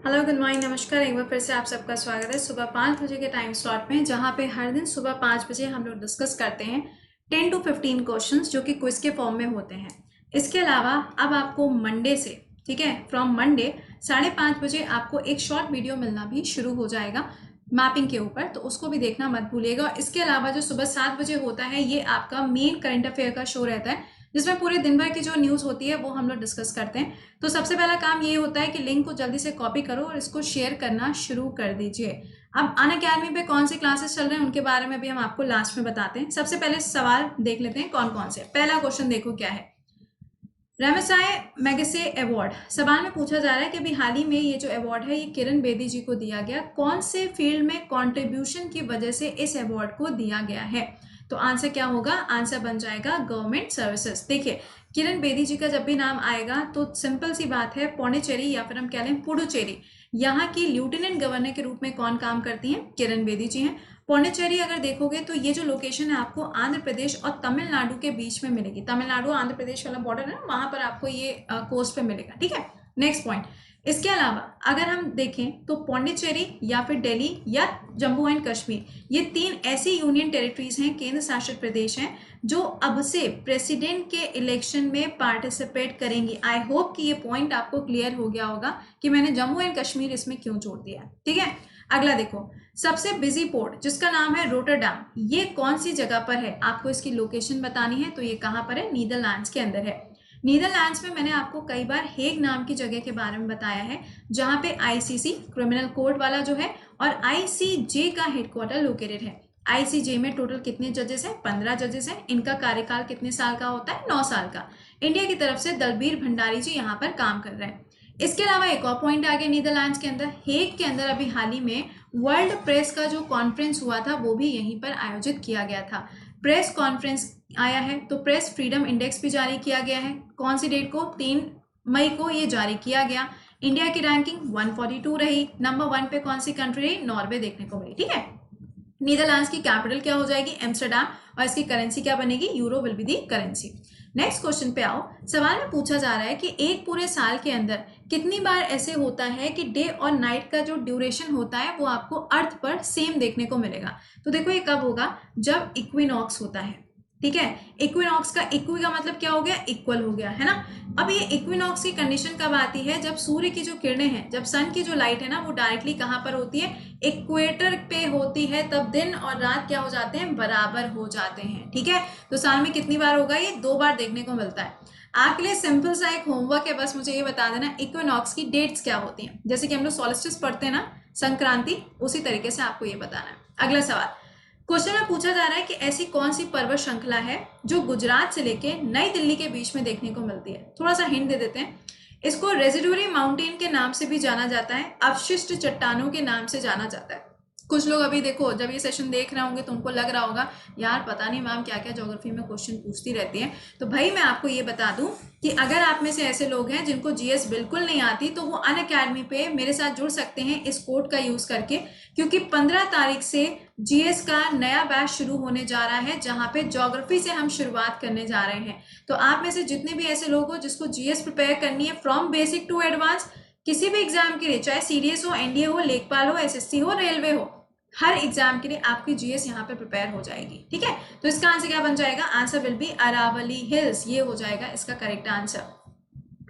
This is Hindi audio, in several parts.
हेलो गुड मॉर्निंग नमस्कार। एक बार फिर से आप सबका स्वागत है सुबह 5 बजे के टाइम स्लॉट में, जहां पे हर दिन सुबह 5 बजे हम लोग डिस्कस करते हैं 10 to 15 क्वेश्चंस जो कि क्विज के फॉर्म में होते हैं। इसके अलावा अब आपको मंडे से, ठीक है, फ्रॉम मंडे 5:30 बजे आपको एक शॉर्ट वीडियो मिलना भी शुरू हो जाएगा मैपिंग के ऊपर, तो उसको भी देखना मत भूलिएगा। और इसके अलावा जो सुबह 7 बजे होता है ये आपका मेन करंट अफेयर का शो रहता है, जिसमें पूरे दिन भर की जो न्यूज़ होती है वो हम लोग डिस्कस करते हैं। तो सबसे पहला काम ये होता है कि लिंक को जल्दी से कॉपी करो और इसको शेयर करना शुरू कर दीजिए। अब अनअकैडमी पे कौन सी क्लासेस चल रहे हैं उनके बारे में भी हम आपको लास्ट में बताते हैं। सबसे पहले सवाल देख लेते हैं कौन कौन से। पहला क्वेश्चन देखो क्या है। रामसाय मैगेसे अवार्ड, सवाल में पूछा जा रहा है कि अभी हाल ही में ये जो अवार्ड है ये किरण बेदी जी को दिया गया, कौन से फील्ड में कंट्रीब्यूशन की वजह से इस अवार्ड को दिया गया है। तो आंसर क्या होगा? आंसर बन जाएगा गवर्नमेंट सर्विसेज। देखिए, किरण बेदी जी का जब भी नाम आएगा तो सिंपल सी बात है, पौंडीचेरी या फिर हम कह लें पुडुचेरी, यहाँ की लेफ्टिनेंट गवर्नर के रूप में कौन काम करती हैं? किरण बेदी जी हैं। पौंडीचेरी अगर देखोगे तो ये जो लोकेशन है आपको आंध्र प्रदेश और तमिलनाडु के बीच में मिलेगी। तमिलनाडु आंध्र प्रदेश वाला बॉर्डर है ना, वहां पर आपको ये कोस्ट पे मिलेगा। ठीक है, नेक्स्ट पॉइंट। इसके अलावा अगर हम देखें तो पौंडीचेरी या फिर दिल्ली या जम्मू एंड कश्मीर, ये 3 ऐसी यूनियन टेरिटरीज हैं, केंद्र शासित प्रदेश हैं, जो अब से प्रेसिडेंट के इलेक्शन में पार्टिसिपेट करेंगी। आई होप कि ये पॉइंट आपको क्लियर हो गया होगा कि मैंने जम्मू एंड कश्मीर इसमें क्यों जोड़ दिया है। ठीक है, अगला देखो, सबसे बिजी पोर्ट जिसका नाम है रोटरडैम, ये कौन सी जगह पर है? आपको इसकी लोकेशन बतानी है। तो ये कहाँ पर है? नीदरलैंड्स के अंदर है। नीदरलैंड्स में मैंने आपको कई बार हेग नाम की जगह के बारे में बताया है, जहां पे आईसीसी क्रिमिनल कोर्ट वाला जो है और आईसीजे का हेडक्वार्टर लोकेटेड है। आईसीजे में टोटल कितने जजेस हैं? 15 जजेस हैं। इनका कार्यकाल कितने साल का होता है? 9 साल का। इंडिया की तरफ से दलबीर भंडारी जी यहाँ पर काम कर रहे हैं। इसके अलावा एक और पॉइंट आ गया नीदरलैंड्स के अंदर, हेग के अंदर अभी हाल ही में वर्ल्ड प्रेस का जो कॉन्फ्रेंस हुआ था वो भी यहीं पर आयोजित किया गया था। प्रेस कॉन्फ्रेंस आया है तो प्रेस फ्रीडम इंडेक्स भी जारी किया गया है। कौन सी डेट को? 3 मई को ये जारी किया गया। इंडिया की रैंकिंग 142 रही। नंबर 1 पे कौन सी कंट्री रही? नॉर्वे देखने को मिली। ठीक है, नीदरलैंड्स की कैपिटल क्या हो जाएगी? एम्स्टरडैम, और इसकी करेंसी क्या बनेगी? Euro will be the currency. Next question पे आओ। सवाल में पूछा जा रहा है कि एक पूरे साल के अंदर कितनी बार ऐसे होता है कि डे और नाइट का जो ड्यूरेशन होता है वो आपको अर्थ पर सेम देखने को मिलेगा। तो देखो ये कब होगा? जब इक्विनॉक्स होता है। ठीक है, इक्विनॉक्स का इक्वी का मतलब क्या हो गया? इक्वल हो गया, है ना। अब ये इक्विनॉक्स की कंडीशन कब आती है? जब सूर्य की जो किरणें हैं, जब सन की जो लाइट है ना, वो डायरेक्टली कहाँ पर होती है? इक्वेटर पे होती है। तब दिन और रात क्या हो जाते हैं? बराबर हो जाते हैं। ठीक है, तो साल में कितनी बार होगा? ये 2 बार देखने को मिलता है। आपके लिए सिंपल सा एक होमवर्क है, बस मुझे ये बता देना इक्विनॉक्स की डेट्स क्या होती हैं। जैसे कि हम लोग सॉल्स्टिस पढ़ते हैं ना, संक्रांति, उसी तरीके से आपको ये बताना है। अगला सवाल, क्वेश्चन में पूछा जा रहा है कि ऐसी कौन सी पर्वत श्रृंखला है जो गुजरात से लेके नई दिल्ली के बीच में देखने को मिलती है। थोड़ा सा हिंट दे देते हैं। इसको रेजिडुअरी माउंटेन के नाम से भी जाना जाता है, अवशिष्ट चट्टानों के नाम से जाना जाता है। कुछ लोग अभी देखो जब ये सेशन देख रहे होंगे तो उनको लग रहा होगा यार पता नहीं मैम क्या क्या ज्योग्राफी में क्वेश्चन पूछती रहती है। तो भाई मैं आपको ये बता दूं कि अगर आप में से ऐसे लोग हैं जिनको जीएस बिल्कुल नहीं आती तो वो अनअकैडमी पे मेरे साथ जुड़ सकते हैं इस कोड का यूज करके, क्योंकि 15 तारीख से जीएस का नया बैच शुरू होने जा रहा है, जहां पे ज्योग्राफी से हम शुरुआत करने जा रहे हैं। तो आप में से जितने भी ऐसे लोग हो जिसको जीएस प्रिपेयर करनी है फ्रॉम बेसिक टू एडवांस, किसी भी एग्जाम के लिए, चाहे सीडीएस हो, एनडीए हो, लेखपाल हो, एसएससी हो, रेलवे हो, हर एग्जाम के लिए आपकी जीएस यहाँ पे प्रिपेयर हो जाएगी। ठीक है, तो इसका आंसर क्या बन जाएगा? Answer will be Aravalli hills, ये हो जाएगा इसका करेक्ट आंसर।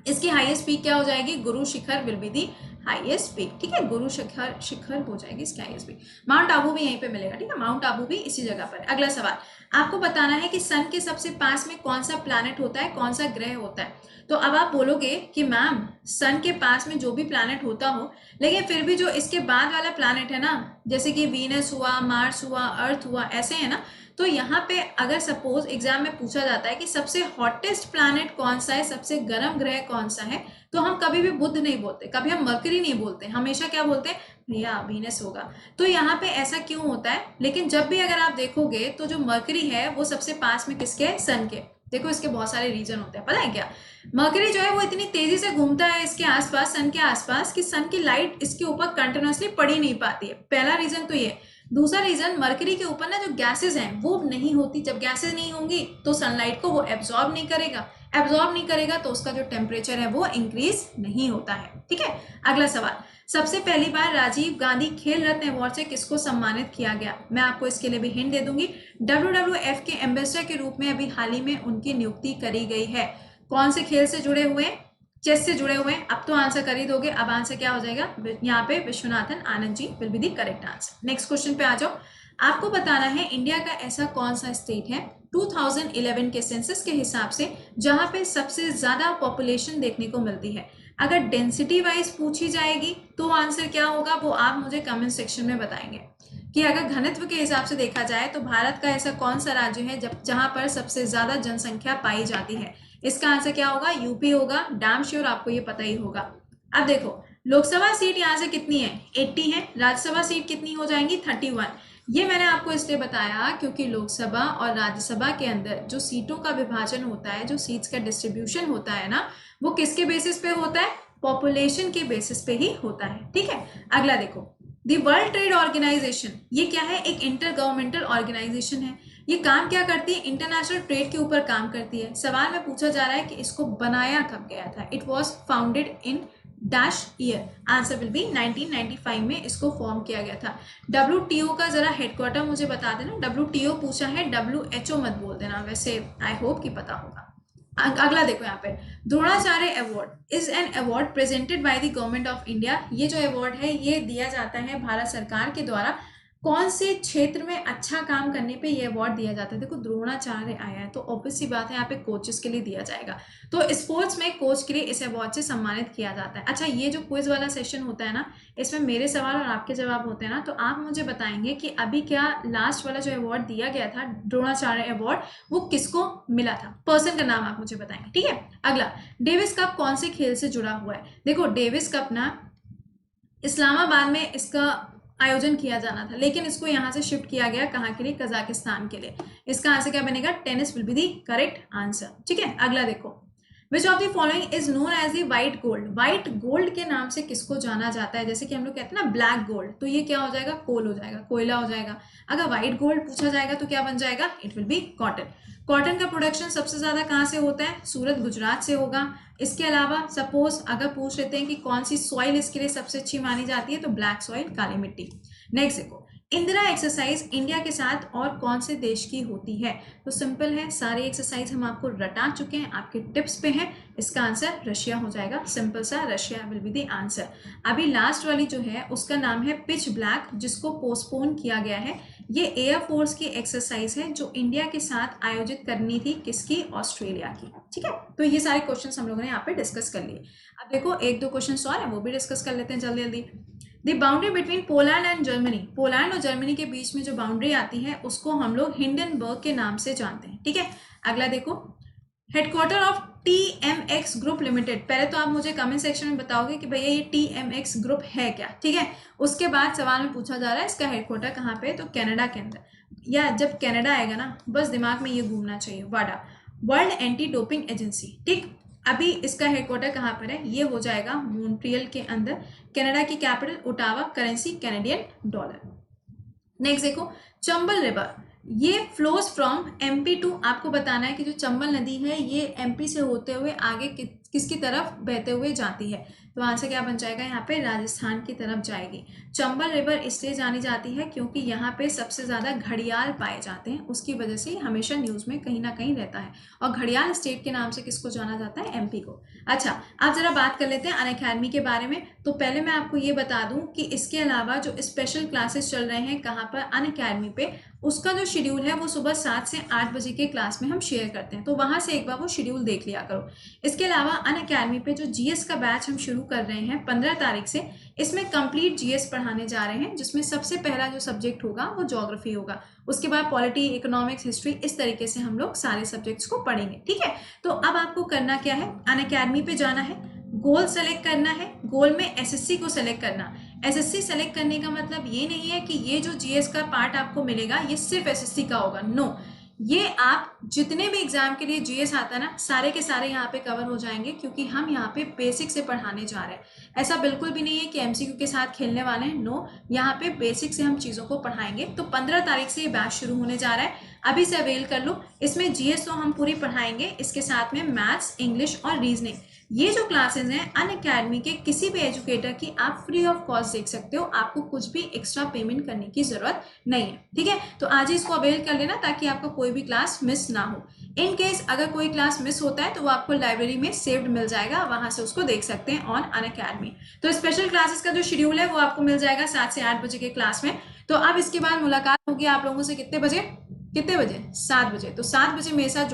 इसकी हाईएस्ट पीक क्या हो जाएगी? Guru Shikhar will be the highest peak. ठीक है, गुरु शिखर शिखर हो जाएगी इसकी हाईएस्ट पीक। माउंट आबू भी यहीं पे मिलेगा। ठीक है, माउंट आबू भी इसी जगह पर। अगला सवाल, आपको बताना है कि सन के सबसे पास में कौन सा प्लैनेट होता है, कौन सा ग्रह होता है। तो अब आप बोलोगे कि मैम सन के पास में जो भी प्लैनेट होता हो, लेकिन फिर भी जो इसके बाद वाला प्लैनेट है ना, जैसे कि वीनस हुआ, मार्स हुआ, अर्थ हुआ, ऐसे है ना, तो यहाँ पे अगर सपोज एग्जाम में पूछा जाता है कि सबसे हॉटेस्ट प्लैनेट कौन सा है, सबसे गर्म ग्रह कौन सा है, तो हम कभी भी बुध नहीं बोलते, कभी हम मरकरी नहीं बोलते, हमेशा क्या बोलते हैं? भैया वीनस होगा। तो यहाँ पे ऐसा क्यों होता है? लेकिन जब भी अगर आप देखोगे तो जो मरकरी है वो सबसे पास में किसके है? सन के। देखो इसके बहुत सारे रीजन होते हैं, पता है क्या? मरकरी जो है वो इतनी तेजी से घूमता है इसके आसपास, सन के आसपास, कि सन की लाइट इसके ऊपर कंटिन्यूअसली पड़ी नहीं पाती है। पहला रीजन तो ये। दूसरा रीजन, मरकरी के ऊपर ना जो गैसेज हैं वो नहीं होती। जब गैसेज नहीं होंगी तो सनलाइट को वो एब्जॉर्ब नहीं करेगा, एब्जॉर्ब नहीं करेगा तो उसका जो टेम्परेचर है वो इंक्रीज नहीं होता है। ठीक है, अगला सवाल, सबसे पहली बार राजीव गांधी खेल रत्न अवार्ड से किसको सम्मानित किया गया? मैं आपको इसके लिए भी हिंट दे दूंगी, WWF के एम्बेसडर के रूप में अभी हाल ही में उनकी नियुक्ति करी गई है। कौन से खेल से जुड़े हुए हैं? चेस से जुड़े हुए हैं। अब तो आंसर कर ही दोगे, अब आंसर क्या हो जाएगा यहाँ पे? Viswanathan Anand ji will be the correct answer. Next question पे आ जाओ। आपको बताना है इंडिया का ऐसा कौन सा स्टेट है 2011 के सेंसस के हिसाब से जहां पे सबसे ज्यादा पॉपुलेशन देखने को मिलती है। अगर डेंसिटी वाइज पूछी जाएगी तो आंसर क्या होगा वो आप मुझे कमेंट सेक्शन में बताएंगे कि अगर घनत्व के हिसाब से देखा जाए तो भारत का ऐसा कौन सा राज्य है जहां पर सबसे ज्यादा जनसंख्या पाई जाती है। इसका आंसर क्या होगा? यूपी होगा। डैम श्योर आपको ये पता ही होगा। अब देखो, लोकसभा सीट यहाँ से कितनी है? 80 है। राज्यसभा सीट कितनी हो जाएंगी? 31। ये मैंने आपको इसलिए बताया क्योंकि लोकसभा और राज्यसभा के अंदर जो सीटों का विभाजन होता है, जो सीट्स का डिस्ट्रीब्यूशन होता है ना, वो किसके बेसिस पे होता है? पॉपुलेशन के बेसिस पे ही होता है। ठीक है, अगला देखो, दी वर्ल्ड ट्रेड ऑर्गेनाइजेशन, ये क्या है? एक इंटर गवर्नमेंटल ऑर्गेनाइजेशन है। ये काम क्या करती है? इंटरनेशनल ट्रेड के ऊपर काम करती है। सवाल में पूछा जा रहा है कि इसको बनाया कब गया था? It was founded in dash year. Answer will B 1995 में इसको फॉर्म किया गया था। WTO का जरा हेडक्वार्टर मुझे बता देना। WTO पूछा है, WHO मत बोल देना, वैसे आई होप कि पता होगा। अगला देखो यहाँ पे, Dronacharya award is an award presented by the government of India. ये जो अवार्ड है ये दिया जाता है भारत सरकार के द्वारा। कौन से क्षेत्र में अच्छा काम करने पे ये अवार्ड दिया जाता है? देखो, द्रोणाचार्य आया है तो ऑब्वियस सी बात है यहाँ पे कोचेस के लिए दिया जाएगा। तो स्पोर्ट्स में कोच के लिए इस अवार्ड से सम्मानित किया जाता है। अच्छा, ये जो क्विज वाला सेशन होता है ना, इसमें मेरे सवाल और आपके जवाब होते हैं ना, तो आप मुझे बताएंगे कि अभी क्या लास्ट वाला जो अवार्ड दिया गया था द्रोणाचार्य अवार्ड, वो किसको मिला था? पर्सन का नाम आप मुझे बताएंगे। ठीक है, अगला, डेविस कप कौन से खेल से जुड़ा हुआ है? देखो, डेविस कप ना इस्लामाबाद में इसका आयोजन किया जाना था, लेकिन इसको यहाँ से शिफ्ट किया गया कहाँ के लिए? कजाकिस्तान के लिए। इसका आंसर क्या बनेगा? Tennis will be the correct answer. ठीक है, अगला देखो, which of the following is known as the white gold. White gold के नाम से किसको जाना जाता है? जैसे कि हम लोग कहते हैं ना ब्लैक गोल्ड, तो ये क्या हो जाएगा? कोल हो जाएगा, कोयला हो जाएगा। अगर व्हाइट गोल्ड पूछा जाएगा तो क्या बन जाएगा? It will be cotton. Cotton का प्रोडक्शन सबसे ज्यादा कहाँ से होता है? सूरत, गुजरात से होगा। इसके अलावा सपोज अगर पूछ लेते हैं कि कौन सी सॉइल इसके लिए सबसे अच्छी मानी जाती है, तो ब्लैक सॉइल, काली मिट्टी। नेक्स्ट देखो, इंदिरा एक्सरसाइज इंडिया के साथ और कौन से देश की होती है? तो सिंपल है, सारे एक्सरसाइज हम आपको रटा चुके हैं, आपके टिप्स पे हैं। इसका आंसर रशिया हो जाएगा। सिंपल सा, Russia will be the answer. अभी लास्ट वाली जो है उसका नाम है पिच ब्लैक, जिसको पोस्टपोन किया गया है। ये एयरफोर्स की एक्सरसाइज है जो इंडिया के साथ आयोजित करनी थी, किसकी? ऑस्ट्रेलिया की। ठीक है, तो ये सारे क्वेश्चन हम लोगों ने यहाँ पे डिस्कस कर लिए। अब देखो, एक दो क्वेश्चन और है, वो भी डिस्कस कर लेते हैं जल्दी जल्दी। The boundary between Poland and Germany, Poland और जर्मनी के बीच में जो बाउंड्री आती है उसको हम लोग हिंडनबर्ग के नाम से जानते हैं। ठीक है, अगला देखो, headquarter of TMX group limited. पहले तो आप मुझे कमेंट सेक्शन में बताओगे कि भैया ये TMX ग्रुप है क्या। ठीक है, उसके बाद सवाल में पूछा जा रहा है इसका हेडक्वार्टर कहाँ पे? तो कनाडा के अंदर, या जब कनाडा आएगा ना, बस दिमाग में ये घूमना चाहिए, वाडा, वर्ल्ड एंटी डोपिंग एजेंसी। ठीक, अभी इसका हेडक्वार्टर कहाँ पर है? ये हो जाएगा मॉन्ट्रियल के अंदर। कनाडा की capital Ottawa, currency Canadian dollar. Next देखो, चंबल रिवर, ये फ्लोज फ्रॉम MP टू, आपको बताना है कि जो चंबल नदी है ये MP से होते हुए आगे किसकी तरफ बहते हुए जाती है? तो आंसर क्या बन जाएगा यहाँ पे? राजस्थान की तरफ जाएगी। चंबल रिवर इसलिए जानी जाती है क्योंकि यहाँ पे सबसे ज्यादा घड़ियाल पाए जाते हैं, उसकी वजह से हमेशा न्यूज में कहीं ना कहीं रहता है। और घड़ियाल स्टेट के नाम से किसको जाना जाता है? MP को। अच्छा, आप जरा बात कर लेते हैं अनअकैडमी के बारे में। तो पहले मैं आपको ये बता दूं कि इसके अलावा जो स्पेशल क्लासेस चल रहे हैं कहाँ पर? अनअकैडमी पे। उसका जो शेड्यूल है वो सुबह 7 से 8 बजे के क्लास में हम शेयर करते हैं, तो वहां से एक बार वो शेड्यूल देख लिया करो। इसके अलावा अनअकैडमी पे जो GS का बैच हम शुरू कर रहे हैं 15 तारीख से, इसमें कंप्लीट GS पढ़ाने जा रहे हैं, जिसमें सबसे पहला जो सब्जेक्ट होगा वो ज्योग्राफी होगा। उसके बाद पॉलिटी, इकोनॉमिक्स, हिस्ट्री, इस तरीके से हम लोग सारे सब्जेक्ट्स को पढ़ेंगे। ठीक है, तो अब आपको करना क्या है? अनअकैडमी पे जाना है, गोल सेलेक्ट करना है, गोल में SSC को सेलेक्ट करना। SSC सेलेक्ट करने का मतलब ये नहीं है कि ये जो GS का पार्ट आपको मिलेगा ये सिर्फ SSC का होगा, नो। ये आप जितने भी एग्जाम के लिए जीएस आता है ना, सारे के सारे यहाँ पे कवर हो जाएंगे, क्योंकि हम यहाँ पे बेसिक से पढ़ाने जा रहे हैं। ऐसा बिल्कुल भी नहीं है कि एमसीक्यू के साथ खेलने वाले हैं, नो, यहाँ पे बेसिक से हम चीज़ों को पढ़ाएंगे। तो 15 तारीख से ये बैच शुरू होने जा रहा है, अभी से अवेल कर लो। इसमें जीएस तो हम पूरी पढ़ाएंगे, इसके साथ में मैथ्स, इंग्लिश और रीजनिंग। ये जो क्लासेस हैं अनअकैडमी के किसी भी एजुकेटर की आप फ्री ऑफ कॉस्ट देख सकते हो, आपको कुछ भी एक्स्ट्रा पेमेंट करने की जरूरत नहीं है, ठीक है। तो आज ही इसको अवेल कर लेना ताकि आपका कोई भी क्लास मिस ना हो। इन केस अगर कोई क्लास मिस होता है तो वो आपको लाइब्रेरी में सेव्ड मिल जाएगा, वहां से उसको देख सकते हैं ऑन अनअकैडमी। तो स्पेशल क्लासेस का जो शेड्यूल है वो आपको मिल जाएगा 7 से 8 बजे के क्लास में। तो अब इसके बाद मुलाकात होगी आप लोगों से कितने बजे, 7 बजे। तो 7 बजे मेरे साथ